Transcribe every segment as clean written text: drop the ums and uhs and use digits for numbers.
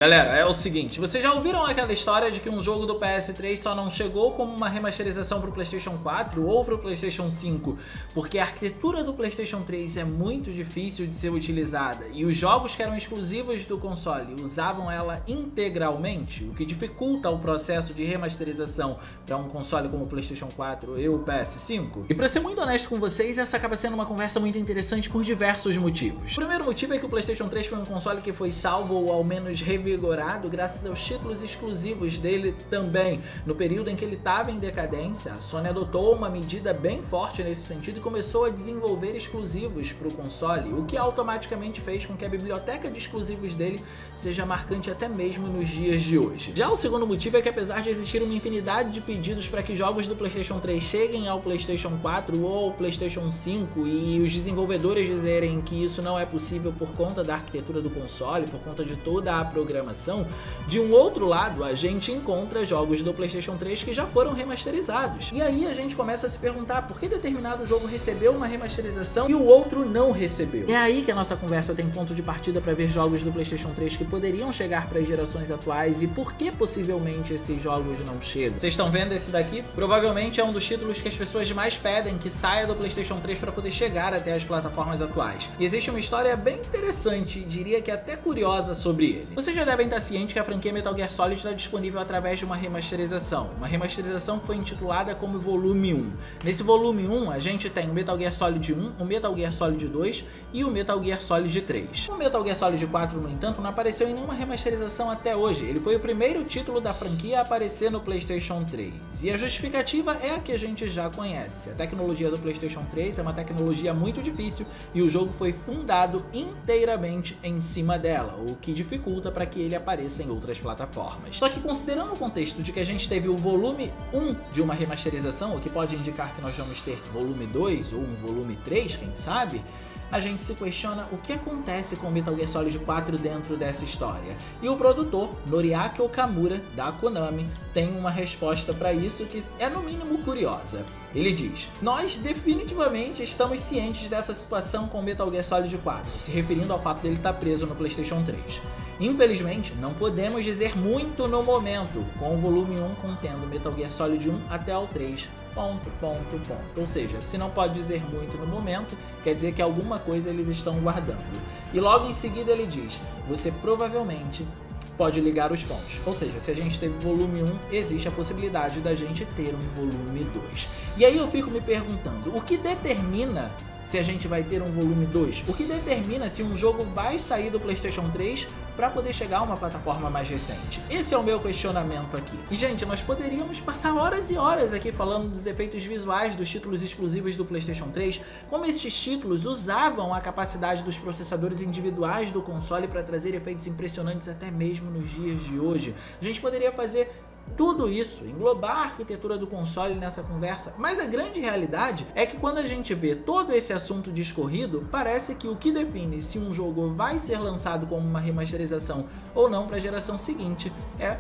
Galera, é o seguinte, vocês já ouviram aquela história de que um jogo do PS3 só não chegou como uma remasterização pro PlayStation 4 ou pro PlayStation 5 porque a arquitetura do PlayStation 3 é muito difícil de ser utilizada e os jogos que eram exclusivos do console usavam ela integralmente, o que dificulta o processo de remasterização para um console como o PlayStation 4 e o PS5? E para ser muito honesto com vocês, essa acaba sendo uma conversa muito interessante por diversos motivos. O primeiro motivo é que o PlayStation 3 foi um console que foi salvo ou ao menos revigorado graças aos títulos exclusivos dele também. No período em que ele estava em decadência, a Sony adotou uma medida bem forte nesse sentido e começou a desenvolver exclusivos para o console, o que automaticamente fez com que a biblioteca de exclusivos dele seja marcante até mesmo nos dias de hoje. Já o segundo motivo é que apesar de existir uma infinidade de pedidos para que jogos do PlayStation 3 cheguem ao PlayStation 4 ou ao PlayStation 5 e os desenvolvedores dizerem que isso não é possível por conta da arquitetura do console, por conta de toda a programação, de um outro lado a gente encontra jogos do PlayStation 3 que já foram remasterizados. E aí a gente começa a se perguntar por que determinado jogo recebeu uma remasterização e o outro não recebeu. É aí que a nossa conversa tem ponto de partida para ver jogos do PlayStation 3 que poderiam chegar para as gerações atuais e por que possivelmente esses jogos não chegam. Vocês estão vendo esse daqui? Provavelmente é um dos títulos que as pessoas mais pedem que saia do PlayStation 3 para poder chegar até as plataformas atuais. E existe uma história bem interessante, diria que até curiosa sobre ele. Vocês já devem estar cientes que a franquia Metal Gear Solid está disponível através de uma remasterização. Uma remasterização que foi intitulada como Volume 1. Nesse Volume 1 a gente tem o Metal Gear Solid 1, o Metal Gear Solid 2 e o Metal Gear Solid 3. O Metal Gear Solid 4, no entanto, não apareceu em nenhuma remasterização até hoje. Ele foi o primeiro título da franquia a aparecer no PlayStation 3. E a justificativa é a que a gente já conhece. A tecnologia do PlayStation 3 é uma tecnologia muito difícil e o jogo foi fundado inteiramente em cima dela, o que dificulta para que ele apareça em outras plataformas. Só que considerando o contexto de que a gente teve o volume 1 de uma remasterização, o que pode indicar que nós vamos ter volume 2 ou um volume 3, quem sabe, a gente se questiona o que acontece com Metal Gear Solid 4 dentro dessa história. E o produtor, Noriaki Okamura, da Konami, tem uma resposta para isso que é no mínimo curiosa. Ele diz: nós definitivamente estamos cientes dessa situação com Metal Gear Solid 4, se referindo ao fato dele estar preso no PlayStation 3. Infelizmente, não podemos dizer muito no momento, com o volume 1 contendo Metal Gear Solid 1 até o 3. Ou seja, se não pode dizer muito no momento, quer dizer que alguma coisa eles estão guardando. E logo em seguida ele diz: você provavelmente pode ligar os pontos. Ou seja, se a gente teve volume 1, existe a possibilidade da gente ter um volume 2. E aí eu fico me perguntando, o que determina se a gente vai ter um volume 2? O que determina se um jogo vai sair do PlayStation 3 para poder chegar a uma plataforma mais recente? Esse é o meu questionamento aqui. E gente, nós poderíamos passar horas e horas aqui falando dos efeitos visuais dos títulos exclusivos do PlayStation 3, como esses títulos usavam a capacidade dos processadores individuais do console para trazer efeitos impressionantes até mesmo nos dias de hoje. A gente poderia fazer tudo isso, englobar a arquitetura do console nessa conversa, mas a grande realidade é que quando a gente vê todo esse assunto discorrido, parece que o que define se um jogo vai ser lançado como uma remasterização ou não para a geração seguinte é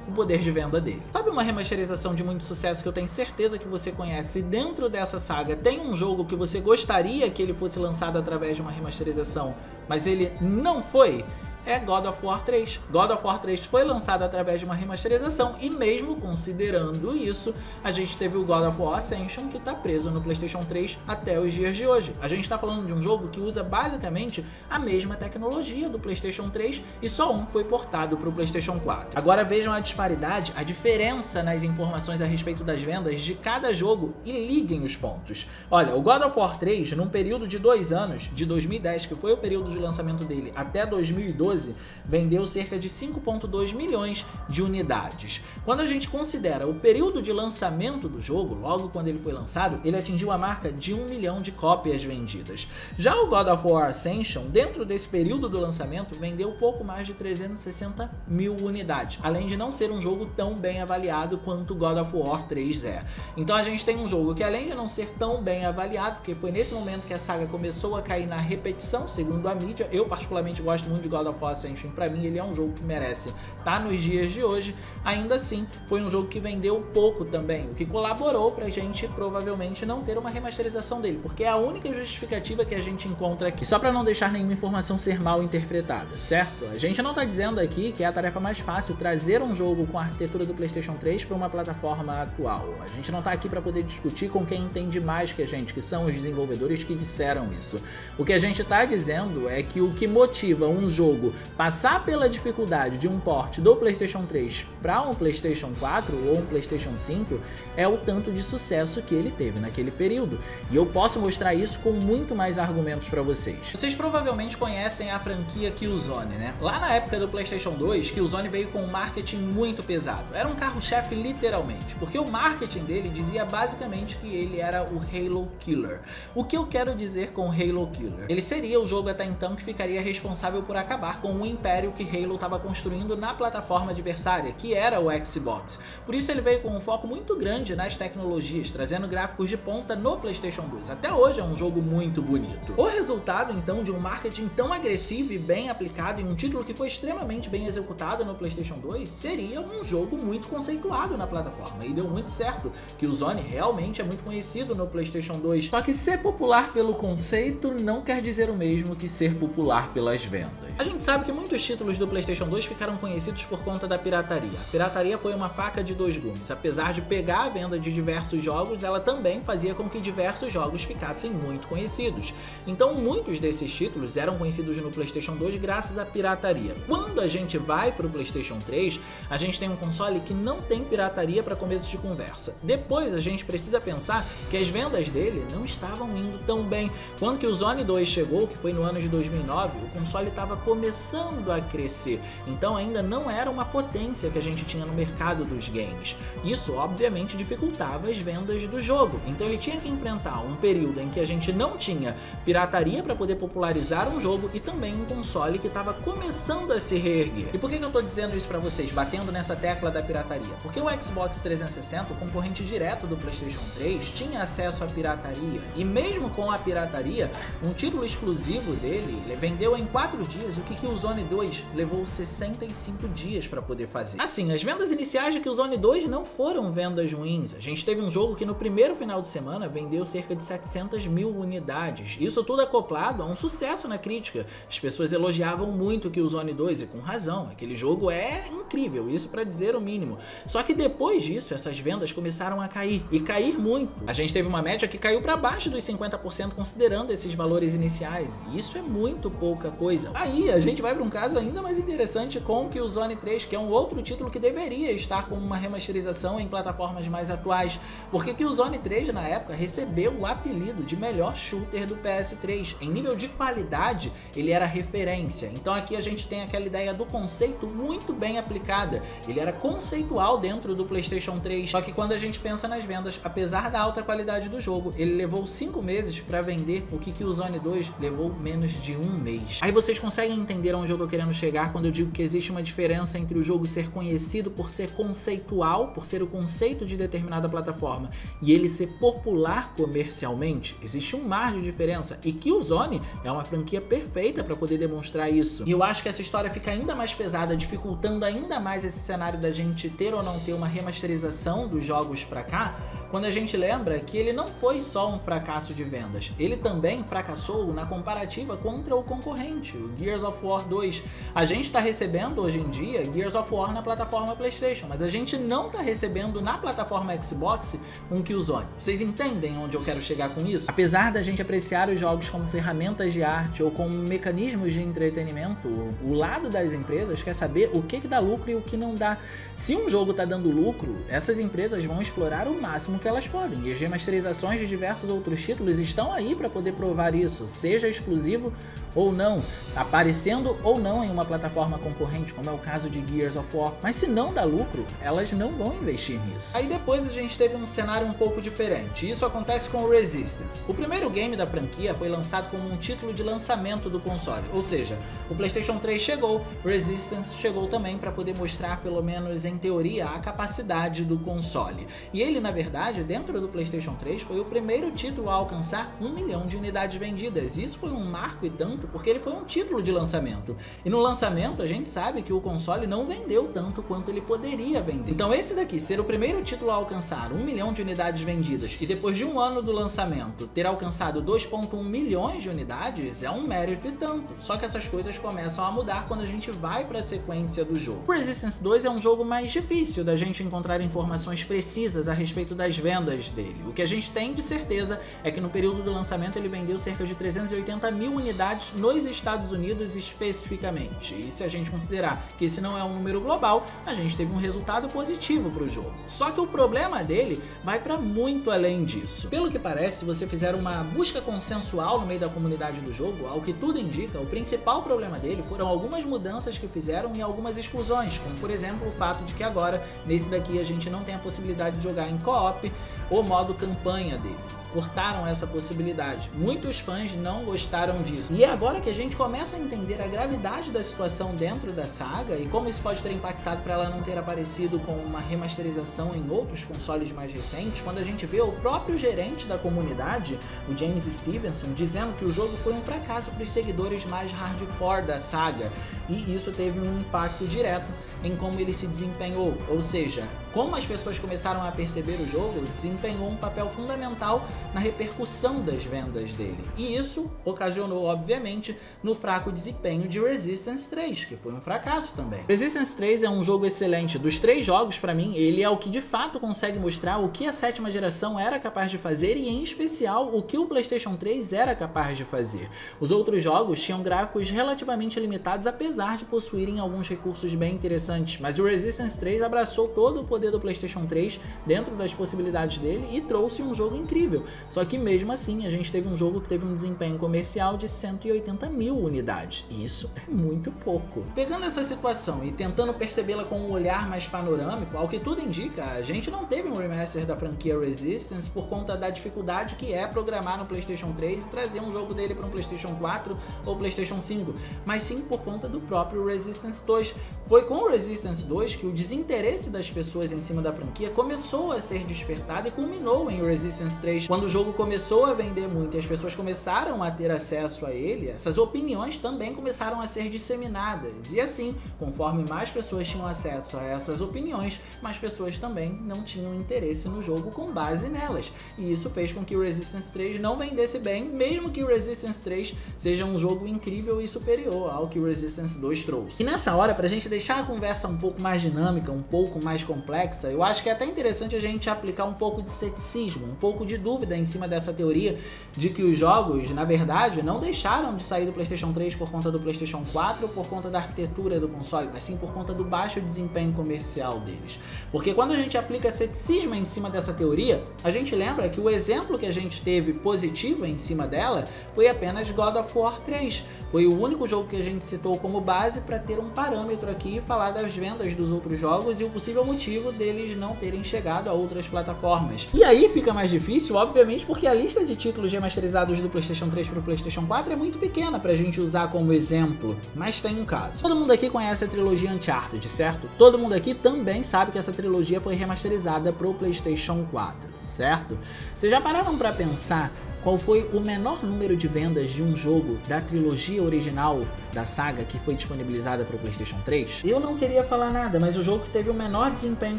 o poder de venda dele. Sabe uma remasterização de muito sucesso que eu tenho certeza que você conhece? Dentro dessa saga tem um jogo que você gostaria que ele fosse lançado através de uma remasterização, mas ele não foi? É God of War 3. God of War 3 foi lançado através de uma remasterização e mesmo considerando isso, a gente teve o God of War Ascension que está preso no PlayStation 3 até os dias de hoje. A gente está falando de um jogo que usa basicamente a mesma tecnologia do PlayStation 3 e só um foi portado para o PlayStation 4. Agora vejam a disparidade, a diferença nas informações a respeito das vendas de cada jogo e liguem os pontos. Olha, o God of War 3, num período de 2 anos, de 2010, que foi o período de lançamento dele, até 2012, vendeu cerca de 5,2 milhões de unidades. Quando a gente considera o período de lançamento do jogo, logo quando ele foi lançado, ele atingiu a marca de 1 milhão de cópias vendidas. Já o God of War Ascension, dentro desse período do lançamento, vendeu pouco mais de 360 mil unidades, além de não ser um jogo tão bem avaliado quanto God of War 3 é. Então a gente tem um jogo que, além de não ser tão bem avaliado, porque foi nesse momento que a saga começou a cair na repetição, segundo a mídia, eu particularmente gosto muito de God of War Ascension, pra mim ele é um jogo que merece estar nos dias de hoje. Ainda assim, foi um jogo que vendeu pouco também, o que colaborou pra gente provavelmente não ter uma remasterização dele, porque é a única justificativa que a gente encontra aqui. Só pra não deixar nenhuma informação ser mal interpretada, certo? A gente não tá dizendo aqui que é a tarefa mais fácil trazer um jogo com a arquitetura do PlayStation 3 para uma plataforma atual. A gente não tá aqui para poder discutir com quem entende mais que a gente, que são os desenvolvedores que disseram isso. O que a gente tá dizendo é que o que motiva um jogo passar pela dificuldade de um port do PlayStation 3 para um PlayStation 4 ou um PlayStation 5 é o tanto de sucesso que ele teve naquele período. E eu posso mostrar isso com muito mais argumentos para vocês. Vocês provavelmente conhecem a franquia Killzone, né? Lá na época do PlayStation 2, Killzone veio com um marketing muito pesado. Era um carro-chefe literalmente, porque o marketing dele dizia basicamente que ele era o Halo Killer. O que eu quero dizer com Halo Killer? Ele seria o jogo até então que ficaria responsável por acabar com o império que Halo estava construindo na plataforma adversária, que era o Xbox. Por isso ele veio com um foco muito grande nas tecnologias, trazendo gráficos de ponta no PlayStation 2. Até hoje é um jogo muito bonito. O resultado então de um marketing tão agressivo e bem aplicado em um título que foi extremamente bem executado no PlayStation 2 seria um jogo muito conceituado na plataforma, e deu muito certo, que o Killzone realmente é muito conhecido no PlayStation 2. Só que ser popular pelo conceito não quer dizer o mesmo que ser popular pelas vendas. A gente sabe que muitos títulos do PlayStation 2 ficaram conhecidos por conta da pirataria. A pirataria foi uma faca de dois gumes. Apesar de pegar a venda de diversos jogos, ela também fazia com que diversos jogos ficassem muito conhecidos. Então muitos desses títulos eram conhecidos no PlayStation 2 graças à pirataria. Quando a gente vai para o PlayStation 3, a gente tem um console que não tem pirataria para começo de conversa. Depois a gente precisa pensar que as vendas dele não estavam indo tão bem. Quando o Killzone 2 chegou, que foi no ano de 2009, o console estava começando a crescer, então ainda não era uma potência que a gente tinha no mercado dos games. Isso obviamente dificultava as vendas do jogo, então ele tinha que enfrentar um período em que a gente não tinha pirataria para poder popularizar um jogo e também um console que estava começando a se reerguer. E por que eu tô dizendo isso para vocês, batendo nessa tecla da pirataria? Porque o Xbox 360, o concorrente direto do PlayStation 3, tinha acesso à pirataria, e mesmo com a pirataria, um título exclusivo dele, ele vendeu em 4 dias o que Killzone 2 levou 65 dias para poder fazer. Assim, as vendas iniciais de Killzone 2 não foram vendas ruins. A gente teve um jogo que no primeiro final de semana vendeu cerca de 700 mil unidades. Isso tudo acoplado a um sucesso na crítica. As pessoas elogiavam muito Killzone 2 e com razão. Aquele jogo é incrível, isso para dizer o mínimo. Só que depois disso, essas vendas começaram a cair, e cair muito. A gente teve uma média que caiu para baixo dos 50% considerando esses valores iniciais, e isso é muito pouca coisa. Aí a gente vai para um caso ainda mais interessante com o Killzone 3, que é um outro título que deveria estar com uma remasterização em plataformas mais atuais, porque Killzone 3 na época recebeu o apelido de melhor shooter do PS3. Em nível de qualidade, ele era referência. Então aqui a gente tem aquela ideia do conceito muito bem aplicada. Ele era conceitual dentro do PlayStation 3, só que quando a gente pensa nas vendas, apesar da alta qualidade do jogo, ele levou 5 meses para vender o que Killzone 2 levou menos de 1 mês. Aí vocês conseguem entender onde eu tô querendo chegar quando eu digo que existe uma diferença entre o jogo ser conhecido por ser conceitual, por ser o conceito de determinada plataforma, e ele ser popular comercialmente? Existe um mar de diferença, e Killzone é uma franquia perfeita para poder demonstrar isso. E eu acho que essa história fica ainda mais pesada, dificultando ainda mais esse cenário da gente ter ou não ter uma remasterização dos jogos pra cá, quando a gente lembra que ele não foi só um fracasso de vendas, ele também fracassou na comparativa contra o concorrente, o Gears of War 2. A gente está recebendo hoje em dia Gears of War na plataforma PlayStation, mas a gente não está recebendo na plataforma Xbox um Killzone. Vocês entendem onde eu quero chegar com isso? Apesar da gente apreciar os jogos como ferramentas de arte ou como mecanismos de entretenimento, o lado das empresas quer saber o que dá lucro e o que não dá. Se um jogo está dando lucro, essas empresas vão explorar o máximo que elas podem, e as remasterizações de diversos outros títulos estão aí para poder provar isso, seja exclusivo ou não, aparecendo ou não em uma plataforma concorrente, como é o caso de Gears of War. Mas se não dá lucro, elas não vão investir nisso. Aí depois a gente teve um cenário um pouco diferente, isso acontece com o Resistance. O primeiro game da franquia foi lançado como um título de lançamento do console, ou seja, o PlayStation 3 chegou, Resistance chegou também para poder mostrar, pelo menos em teoria, a capacidade do console. E ele, na verdade, verdade, dentro do PlayStation 3, foi o primeiro título a alcançar 1 milhão de unidades vendidas. Isso foi um marco e tanto, porque ele foi um título de lançamento. E no lançamento, a gente sabe que o console não vendeu tanto quanto ele poderia vender. Então esse daqui, ser o primeiro título a alcançar 1 milhão de unidades vendidas e depois de um ano do lançamento ter alcançado 2,1 milhões de unidades, é um mérito e tanto. Só que essas coisas começam a mudar quando a gente vai para a sequência do jogo. O Resistance 2 é um jogo mais difícil da gente encontrar informações precisas a respeito das vendas dele. O que a gente tem de certeza é que no período do lançamento ele vendeu cerca de 380 mil unidades nos Estados Unidos especificamente. E se a gente considerar que esse não é um número global, a gente teve um resultado positivo para o jogo. Só que o problema dele vai para muito além disso. Pelo que parece, se você fizer uma busca consensual no meio da comunidade do jogo, ao que tudo indica, o principal problema dele foram algumas mudanças que fizeram e algumas exclusões, como por exemplo o fato de que agora, nesse daqui, a gente não tem a possibilidade de jogar em co-op ou modo campanha dele. Cortaram essa possibilidade. Muitos fãs não gostaram disso. E é agora que a gente começa a entender a gravidade da situação dentro da saga e como isso pode ter impactado para ela não ter aparecido com uma remasterização em outros consoles mais recentes, quando a gente vê o próprio gerente da comunidade, o James Stevenson, dizendo que o jogo foi um fracasso para os seguidores mais hardcore da saga. E isso teve um impacto direto em como ele se desempenhou, ou seja, como as pessoas começaram a perceber o jogo, desempenhou um papel fundamental na repercussão das vendas dele. E isso ocasionou, obviamente, no fraco desempenho de Resistance 3, que foi um fracasso também. Resistance 3 é um jogo excelente. Dos 3 jogos, para mim, ele é o que de fato consegue mostrar o que a 7ª geração era capaz de fazer e, em especial, o que o PlayStation 3 era capaz de fazer. Os outros jogos tinham gráficos relativamente limitados, apesar de possuírem alguns recursos bem interessantes, mas o Resistance 3 abraçou todo o poder do PlayStation 3 dentro das possibilidades dele e trouxe um jogo incrível. Só que mesmo assim a gente teve um jogo que teve um desempenho comercial de 180 mil unidades. E isso é muito pouco. Pegando essa situação e tentando percebê-la com um olhar mais panorâmico, ao que tudo indica, a gente não teve um remaster da franquia Resistance por conta da dificuldade que é programar no PlayStation 3 e trazer um jogo dele para um PlayStation 4 ou PlayStation 5, mas sim por conta do próprio Resistance 2. Foi com o Resistance 2 que o desinteresse das pessoas em cima da franquia começou a ser despertado e culminou em Resistance 3. Quando o jogo começou a vender muito e as pessoas começaram a ter acesso a ele, essas opiniões também começaram a ser disseminadas. E assim, conforme mais pessoas tinham acesso a essas opiniões, mais pessoas também não tinham interesse no jogo com base nelas. E isso fez com que o Resistance 3 não vendesse bem, mesmo que o Resistance 3 seja um jogo incrível e superior ao que o Resistance 2 trouxe. E nessa hora, pra gente deixar a conversa um pouco mais dinâmica, um pouco mais complexa, eu acho que é até interessante a gente aplicar um pouco de ceticismo, um pouco de dúvida em cima dessa teoria de que os jogos, na verdade, não deixaram de sair do PlayStation 3 por conta do PlayStation 4 ou por conta da arquitetura do console, mas sim por conta do baixo desempenho comercial deles. Porque quando a gente aplica ceticismo em cima dessa teoria, a gente lembra que o exemplo que a gente teve positivo em cima dela foi apenas God of War 3. Foi o único jogo que a gente citou como base para ter um parâmetro aqui e falar das vendas dos outros jogos e o possível motivo deles não terem chegado a outras plataformas. E aí fica mais difícil, obviamente, porque a lista de títulos remasterizados do PlayStation 3 para o PlayStation 4 é muito pequena pra gente usar como exemplo, mas tem um caso. Todo mundo aqui conhece a trilogia Uncharted, certo? Todo mundo aqui também sabe que essa trilogia foi remasterizada para o PlayStation 4, certo? Vocês já pararam para pensar qual foi o menor número de vendas de um jogo da trilogia original da saga que foi disponibilizada para o PlayStation 3? Eu não queria falar nada, mas o jogo que teve o menor desempenho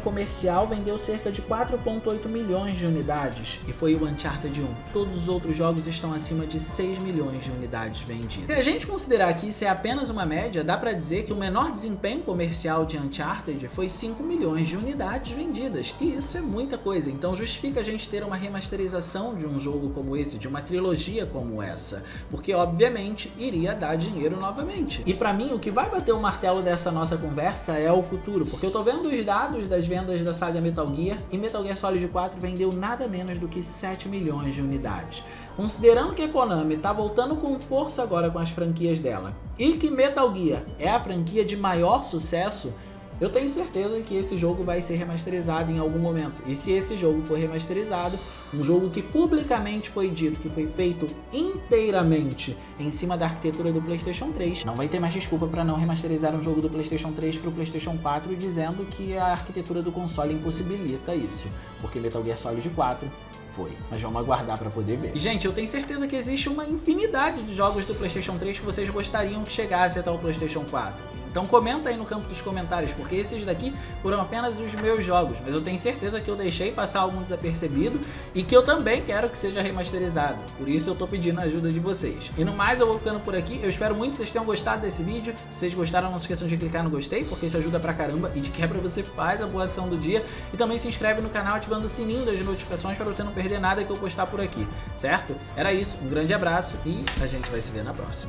comercial vendeu cerca de 4,8 milhões de unidades e foi o Uncharted 1. Todos os outros jogos estão acima de 6 milhões de unidades vendidas. Se a gente considerar que isso é apenas uma média, dá para dizer que o menor desempenho comercial de Uncharted foi 5 milhões de unidades vendidas. E isso é muita coisa, então justifica a gente ter uma remasterização de um jogo como esse, de uma trilogia como essa, porque obviamente iria dar dinheiro novamente. E pra mim o que vai bater o martelo dessa nossa conversa é o futuro, porque eu tô vendo os dados das vendas da saga Metal Gear e Metal Gear Solid 4 vendeu nada menos do que 7 milhões de unidades. Considerando que a Konami tá voltando com força agora com as franquias dela e que Metal Gear é a franquia de maior sucesso, eu tenho certeza que esse jogo vai ser remasterizado em algum momento. E se esse jogo for remasterizado, um jogo que publicamente foi dito que foi feito inteiramente em cima da arquitetura do PlayStation 3, não vai ter mais desculpa para não remasterizar um jogo do PlayStation 3 para o PlayStation 4 dizendo que a arquitetura do console impossibilita isso, porque Metal Gear Solid 4 foi, mas vamos aguardar para poder ver. E, gente, eu tenho certeza que existe uma infinidade de jogos do PlayStation 3 que vocês gostariam que chegasse até o PlayStation 4. Então comenta aí no campo dos comentários, porque esses daqui foram apenas os meus jogos, mas eu tenho certeza que eu deixei passar algum desapercebido e que eu também quero que seja remasterizado. Por isso eu tô pedindo a ajuda de vocês. E no mais, eu vou ficando por aqui. Eu espero muito que vocês tenham gostado desse vídeo. Se vocês gostaram, não se esqueçam de clicar no gostei, porque isso ajuda pra caramba. E de quebra você faz a boa ação do dia. E também se inscreve no canal ativando o sininho das notificações para você não perder nada que eu postar por aqui, certo? Era isso, um grande abraço e a gente vai se ver na próxima.